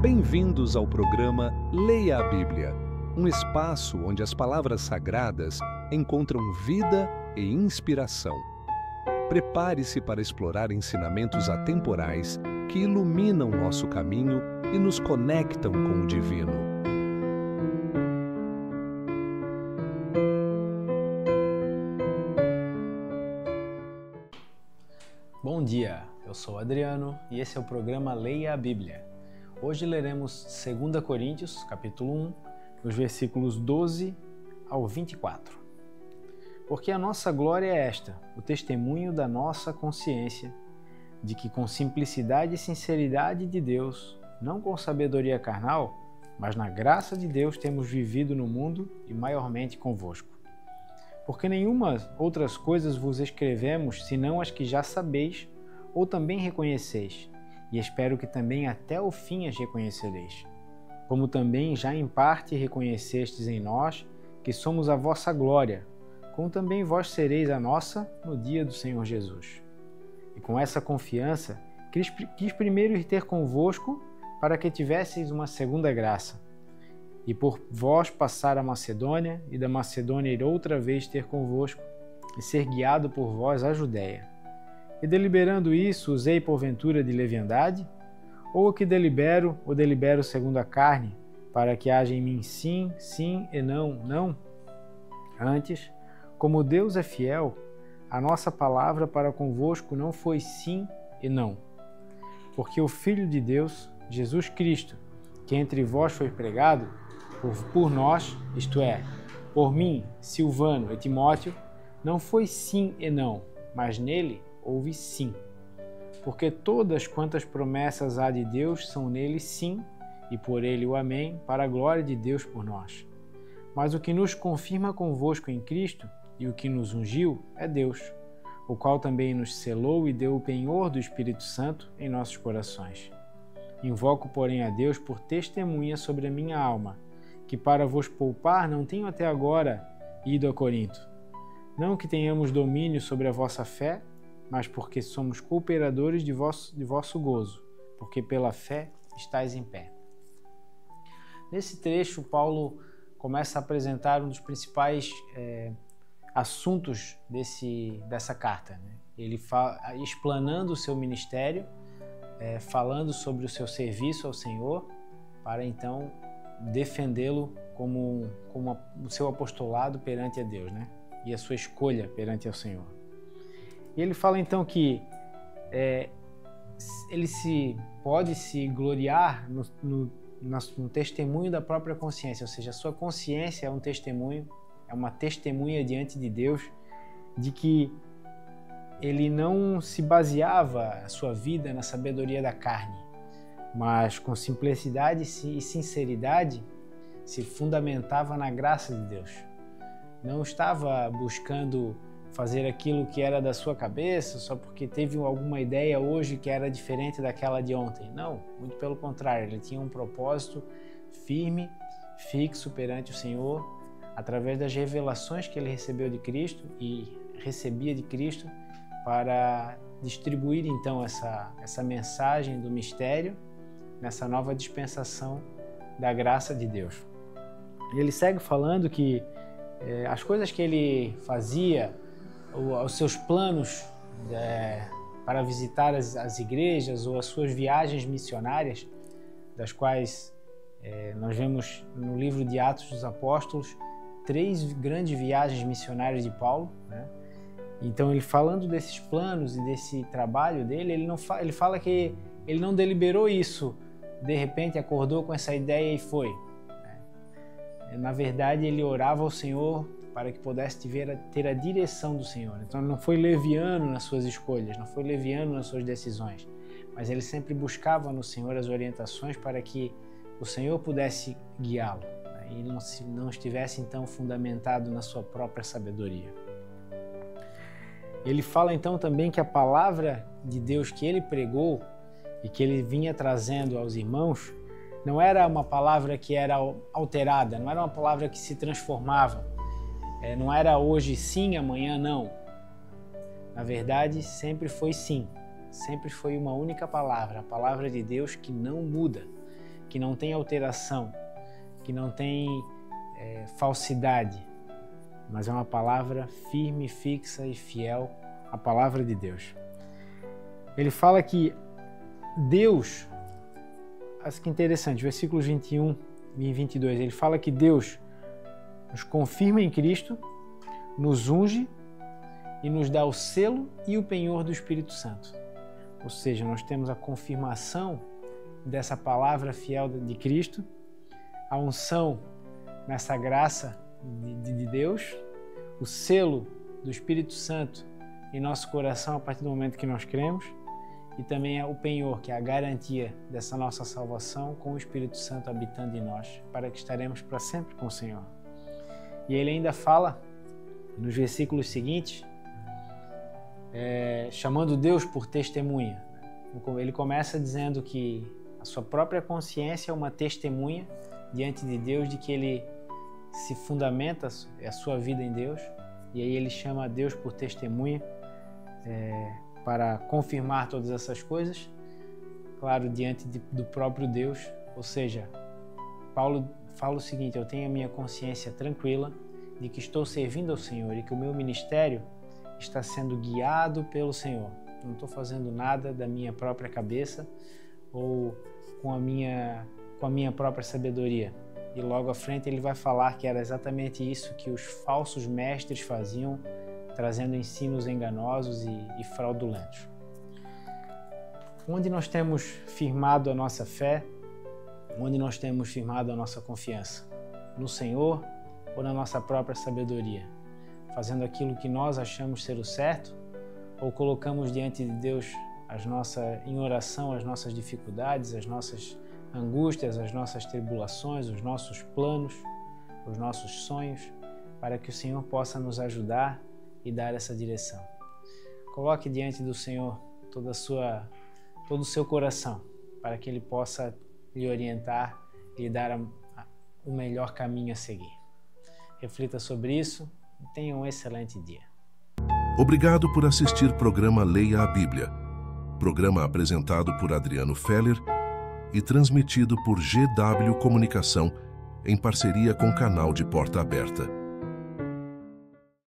Bem-vindos ao programa Leia a Bíblia, um espaço onde as palavras sagradas encontram vida e inspiração. Prepare-se para explorar ensinamentos atemporais que iluminam nosso caminho e nos conectam com o divino. Bom dia, eu sou Adriano e esse é o programa Leia a Bíblia. Hoje leremos 2 Coríntios, capítulo 1, os versículos 12 ao 24. Porque a nossa glória é esta, o testemunho da nossa consciência, de que com simplicidade e sinceridade de Deus, não com sabedoria carnal, mas na graça de Deus temos vivido no mundo e maiormente convosco. Porque nenhuma outras coisas vos escrevemos, senão as que já sabeis ou também reconheceis, e espero que também até o fim as reconhecereis. Como também já em parte reconhecestes em nós, que somos a vossa glória, como também vós sereis a nossa no dia do Senhor Jesus. E com essa confiança, quis primeiro ir ter convosco, para que tivesseis uma segunda graça, e por vós passar a Macedônia, e da Macedônia ir outra vez ter convosco, e ser guiado por vós à Judéia. E deliberando isso, usei porventura de leviandade? Ou o que delibero, o delibero segundo a carne, para que haja em mim sim, sim e não, não? Antes, como Deus é fiel, a nossa palavra para convosco não foi sim e não. Porque o Filho de Deus, Jesus Cristo, que entre vós foi pregado, por nós, isto é, por mim, Silvano e Timóteo, não foi sim e não, mas nele houve sim. Porque todas quantas promessas há de Deus são nele sim, e por ele o amém, para a glória de Deus por nós. Mas o que nos confirma convosco em Cristo e o que nos ungiu é Deus, o qual também nos selou e deu o penhor do Espírito Santo em nossos corações. Invoco, porém, a Deus por testemunha sobre a minha alma, que para vos poupar não tenho até agora ido a Corinto. Não que tenhamos domínio sobre a vossa fé, mas porque somos cooperadores de vosso gozo, porque pela fé estáis em pé. Nesse trecho, Paulo começa a apresentar um dos principais assuntos dessa carta, né? Ele explanando o seu ministério, falando sobre o seu serviço ao Senhor, para então defendê-lo como o seu apostolado perante a Deus, né? E a sua escolha perante ao Senhor. E ele fala então que ele pode se gloriar no testemunho da própria consciência, ou seja, a sua consciência é um testemunho, é uma testemunha diante de Deus de que ele não se baseava a sua vida na sabedoria da carne, mas com simplicidade e sinceridade se fundamentava na graça de Deus. Não estava buscando fazer aquilo que era da sua cabeça só porque teve alguma ideia hoje que era diferente daquela de ontem. Não, muito pelo contrário, ele tinha um propósito firme, fixo perante o Senhor, através das revelações que ele recebeu de Cristo e recebia de Cristo, para distribuir então essa mensagem do mistério nessa nova dispensação da graça de Deus. E ele segue falando que as coisas que ele fazia, os seus planos para visitar as igrejas ou as suas viagens missionárias, das quais nós vemos no livro de Atos dos Apóstolos 3 grandes viagens missionárias de Paulo, né? Então, ele falando desses planos e desse trabalho dele, ele fala que ele não deliberou isso, de repente acordou com essa ideia e foi. Na verdade, ele orava ao Senhor para que pudesse ter a direção do Senhor. Então, ele não foi leviano nas suas escolhas, não foi leviano nas suas decisões, mas ele sempre buscava no Senhor as orientações para que o Senhor pudesse guiá-lo, né? E não estivesse, então, fundamentado na sua própria sabedoria. Ele fala então também que a palavra de Deus que ele pregou e que ele vinha trazendo aos irmãos não era uma palavra que era alterada, não era uma palavra que se transformava, não era hoje sim, amanhã não. Na verdade, sempre foi sim, sempre foi uma única palavra, a palavra de Deus que não muda, que não tem alteração, que não tem falsidade, mas é uma palavra firme, fixa e fiel, a palavra de Deus. Ele fala que Deus, acho que interessante, versículos 21 e 22, ele fala que Deus nos confirma em Cristo, nos unge e nos dá o selo e o penhor do Espírito Santo. Ou seja, nós temos a confirmação dessa palavra fiel de Cristo, a unção nessa graça de Deus, o selo do Espírito Santo em nosso coração a partir do momento que nós cremos, e também o penhor, que é a garantia dessa nossa salvação com o Espírito Santo habitando em nós, para que estaremos para sempre com o Senhor. E ele ainda fala, nos versículos seguintes, chamando Deus por testemunha. Ele começa dizendo que a sua própria consciência é uma testemunha diante de Deus de que ele se fundamenta a sua vida em Deus, e aí ele chama Deus por testemunha para confirmar todas essas coisas, claro, diante do próprio Deus. Ou seja, Paulo fala o seguinte: eu tenho a minha consciência tranquila de que estou servindo ao Senhor e que o meu ministério está sendo guiado pelo Senhor. Não estou fazendo nada da minha própria cabeça ou com a minha própria sabedoria. E logo à frente ele vai falar que era exatamente isso que os falsos mestres faziam, trazendo ensinos enganosos e fraudulentos. Onde nós temos firmado a nossa fé, onde nós temos firmado a nossa confiança? No Senhor ou na nossa própria sabedoria? Fazendo aquilo que nós achamos ser o certo, ou colocamos diante de Deus em oração as nossas dificuldades, as nossas angústias, as nossas tribulações, os nossos planos, os nossos sonhos, para que o Senhor possa nos ajudar e dar essa direção? Coloque diante do Senhor todo o seu coração, para que Ele possa lhe orientar e lhe dar o melhor caminho a seguir. Reflita sobre isso e tenha um excelente dia. Obrigado por assistir o programa Leia a Bíblia. Programa apresentado por Adriano Feller e transmitido por GW Comunicação em parceria com o canal de Porta Aberta.